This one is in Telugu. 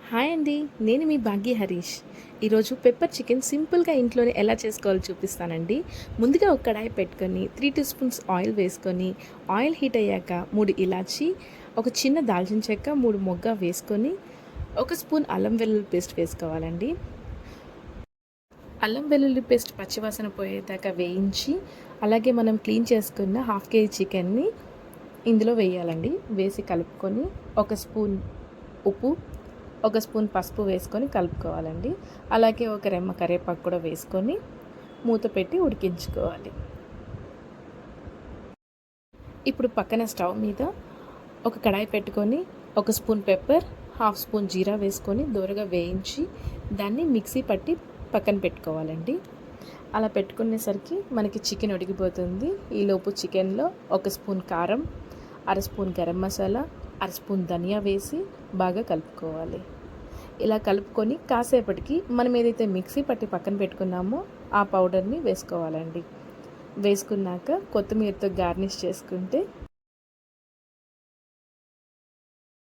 హాయ్ అండి. నేను మీ భాగ్య హరీష్. ఈరోజు పెప్పర్ చికెన్ సింపుల్‌గా ఇంట్లోనే ఎలా చేసుకోవాలో చూపిస్తానండి. ముందుగా ఒక కడాయి పెట్టుకొని 3 టీ స్పూన్స్ ఆయిల్ వేసుకొని, ఆయిల్ హీట్ అయ్యాక 3 ఇలాచీ, ఒక చిన్న దాల్చిన చెక్క, 3 మొగ్గ వేసుకొని, ఒక స్పూన్ అల్లం వెల్లుల్లి పేస్ట్ వేసుకోవాలండి. అల్లం వెల్లుల్లి పేస్ట్ పచ్చివాసన పోయేదాకా వేయించి, అలాగే మనం క్లీన్ చేసుకున్న హాఫ్ కేజీ చికెన్ని ఇందులో వేయాలండి. వేసి కలుపుకొని, ఒక స్పూన్ ఉప్పు, ఒక స్పూన్ పసుపు వేసుకొని కలుపుకోవాలండి. అలాగే ఒక రెమ్మ కరివేపాకు కూడా వేసుకొని మూత పెట్టి ఉడికించుకోవాలి. ఇప్పుడు పక్కన స్టవ్ మీద ఒక కడాయి పెట్టుకొని ఒక స్పూన్ పెప్పర్, హాఫ్ స్పూన్ జీరా వేసుకొని దోరగా వేయించి దాన్ని మిక్సీ పట్టి పక్కన పెట్టుకోవాలండి. అలా పెట్టుకునేసరికి మనకి చికెన్ ఉడికిపోతుంది. ఈలోపు చికెన్లో ఒక స్పూన్ కారం, అర స్పూన్ గరం మసాలా, అర స్పూన్ ధనియా వేసి బాగా కలుపుకోవాలి. ఇలా కలుపుకొని కాసేపటికి మనం ఏదైతే మిక్సీ పట్టి పక్కన పెట్టుకున్నామో ఆ పౌడర్ని వేసుకోవాలండి. వేసుకున్నాక కొత్తిమీరతో గార్నిష్ చేసుకుంటే